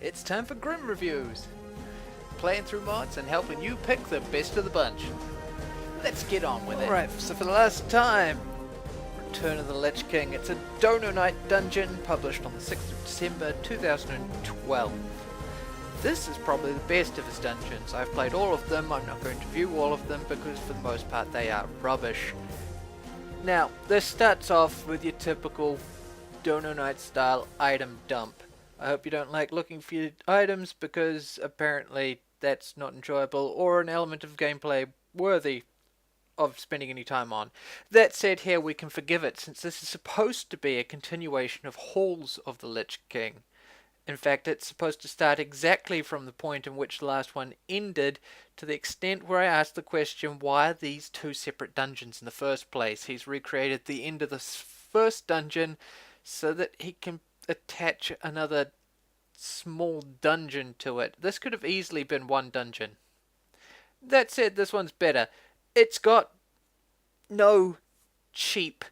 It's time for Grim Reviews. Playing through mods and helping you pick the best of the bunch. Let's get on with it. Alright, so for the last time, Return of the Lich King. It's a Dono Night dungeon published on the 6th of December 2012. This is probably the best of his dungeons. I've played all of them. I'm not going to review all of them because for the most part they are rubbish. Now, this starts off with your typical Dono Night style item dump. I hope you don't like looking for your items because apparently that's not enjoyable or an element of gameplay worthy of spending any time on. That said, here we can forgive it since this is supposed to be a continuation of Halls of the Lich King. In fact, it's supposed to start exactly from the point in which the last one ended, to the extent where I asked the question, why are these two separate dungeons in the first place? He's recreated the end of the first dungeon so that he can attach another small dungeon to it. This could have easily been one dungeon. That said, this one's better. It's got no cheap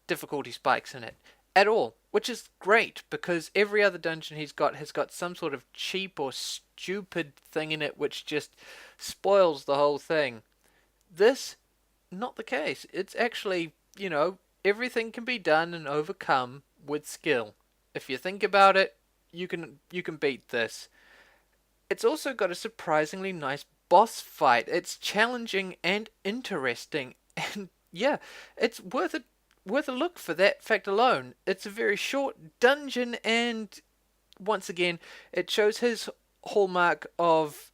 difficulty spikes in it at all, which is great because every other dungeon he's got has got some sort of cheap or stupid thing in it which just spoils the whole thing. This, not the case. It's actually, you know, everything can be done and overcome with skill. If you think about it, you can beat this. It's also got a surprisingly nice boss fight. It's challenging and interesting, and yeah, it's worth a look for that fact alone. It's a very short dungeon, and once again, it shows his hallmark of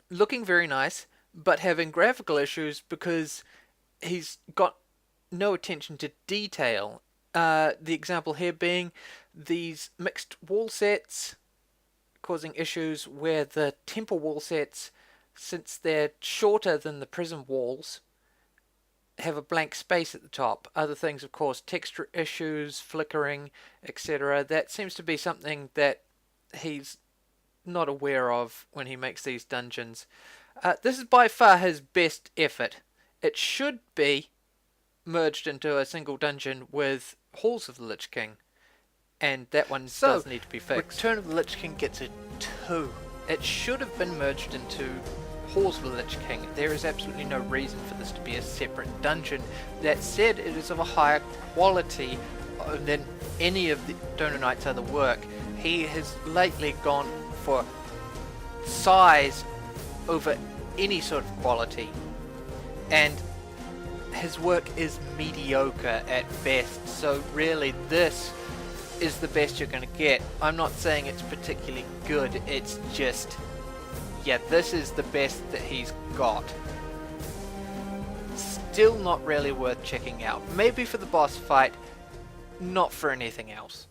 looking very nice, but having graphical issues because he's got no attention to detail. The example here being these mixed wall sets causing issues where the temple wall sets, since they're shorter than the prison walls, have a blank space at the top. Other things, of course, texture issues, flickering, etc. That seems to be something that he's not aware of when he makes these dungeons. This is by far his best effort. It should be merged into a single dungeon with Halls of the Lich King, and that one does need to be fixed. Return of the Lich King gets a 2. It should have been merged into Halls of the Lich King. There is absolutely no reason for this to be a separate dungeon. That said, it is of a higher quality than any of the Dono Knight's other work. He has lately gone for size over any sort of quality, and his work is mediocre at best, so really this is the best you're going to get. I'm not saying it's particularly good, it's just, yeah, this is the best that he's got. Still not really worth checking out. Maybe for the boss fight, not for anything else.